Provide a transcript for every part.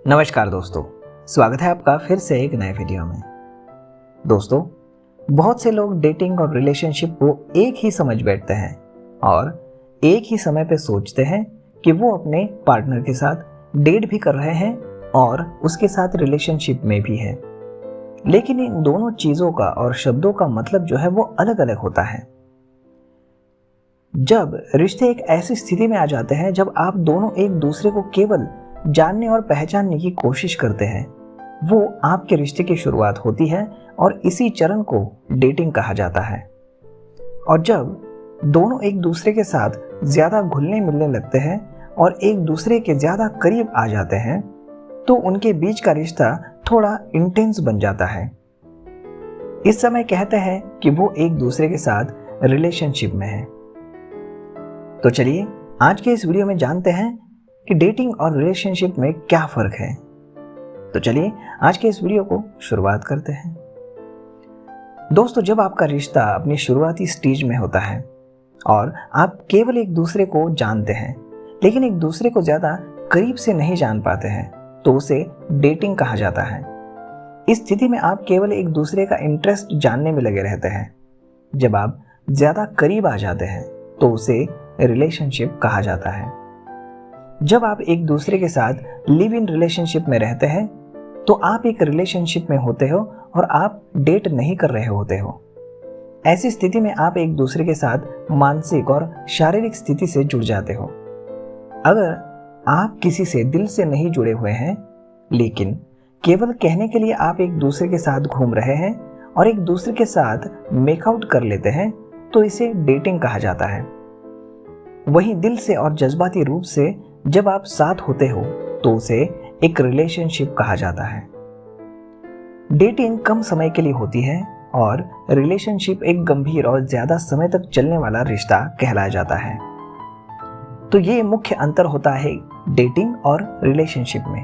नमस्कार दोस्तों, स्वागत है आपका फिर से एक नए वीडियो में। दोस्तों, बहुत से लोग डेटिंग और रिलेशनशिप को एक ही समझ बैठते हैं और एक ही समय पे सोचते हैं कि वो अपने पार्टनर के साथ डेट भी कर रहे हैं और उसके साथ रिलेशनशिप में भी है। लेकिन इन दोनों चीज़ों का और शब्दों का मतलब जो है वो अलग अलग होता है। जब रिश्ते एक ऐसी स्थिति में आ जाते हैं जब आप दोनों एक दूसरे को केवल जानने और पहचानने की कोशिश करते हैं, वो आपके रिश्ते की शुरुआत होती है और इसी चरण को डेटिंग कहा जाता है। और जब दोनों एक दूसरे के साथ ज्यादा घुलने मिलने लगते हैं और एक दूसरे के ज्यादा करीब आ जाते हैं, तो उनके बीच का रिश्ता थोड़ा इंटेंस बन जाता है। इस समय कहते हैं कि वो एक दूसरे के साथ रिलेशनशिप में है। तो चलिए आज के इस वीडियो में जानते हैं कि डेटिंग और रिलेशनशिप में क्या फर्क है। तो चलिए आज के इस वीडियो को शुरुआत करते हैं। दोस्तों, जब आपका रिश्ता अपनी शुरुआती स्टेज में होता है और आप केवल एक दूसरे को जानते हैं लेकिन एक दूसरे को ज्यादा करीब से नहीं जान पाते हैं, तो उसे डेटिंग कहा जाता है। इस स्थिति में आप केवल एक दूसरे का इंटरेस्ट जानने में लगे रहते हैं। जब आप ज्यादा करीब आ जाते हैं तो उसे रिलेशनशिप कहा जाता है। जब आप एक दूसरे के साथ लिव इन रिलेशनशिप में रहते हैं तो आप एक रिलेशनशिप में होते हो और आप डेट नहीं कर रहे होते हो। ऐसी स्थिति में आप एक दूसरे के साथ मानसिक और शारीरिक स्थिति से जुड़ जाते हो। अगर आप किसी से दिल से नहीं जुड़े हुए हैं लेकिन केवल कहने के लिए आप एक दूसरे के साथ घूम रहे हैं और एक दूसरे के साथ मेकआउट कर लेते हैं, तो इसे डेटिंग कहा जाता है। वहीं दिल से और जज्बाती रूप से जब आप साथ होते हो तो उसे एक रिलेशनशिप कहा जाता है। डेटिंग कम समय के लिए होती है और रिलेशनशिप एक गंभीर और ज्यादा समय तक चलने वाला रिश्ता कहलाया जाता है। तो ये मुख्य अंतर होता है डेटिंग और रिलेशनशिप में।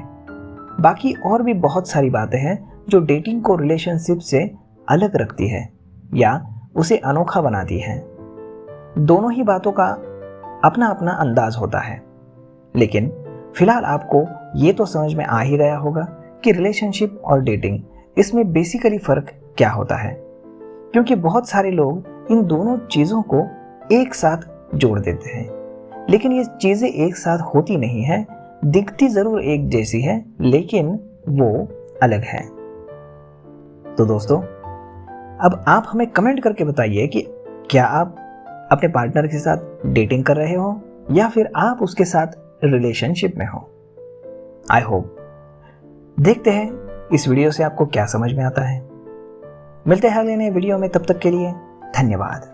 बाकी और भी बहुत सारी बातें हैं जो डेटिंग को रिलेशनशिप से अलग रखती है या उसे अनोखा बनाती है। दोनों ही बातों का अपना अपना अंदाज होता है, लेकिन फिलहाल आपको ये तो समझ में आ ही गया होगा कि रिलेशनशिप और डेटिंग, इसमें बेसिकली फर्क क्या होता है। क्योंकि बहुत सारे लोग इन दोनों चीज़ों को एक साथ जोड़ देते हैं, लेकिन ये चीज़ें एक साथ होती नहीं है। दिखती ज़रूर एक जैसी है लेकिन वो अलग है। तो दोस्तों, अब आप हमें कमेंट करके बताइए कि क्या आप अपने पार्टनर के साथ डेटिंग कर रहे हो या फिर आप उसके साथ रिलेशनशिप में हो। आई होप देखते हैं इस वीडियो से आपको क्या समझ में आता है। मिलते हैं अगले नए वीडियो में, तब तक के लिए धन्यवाद।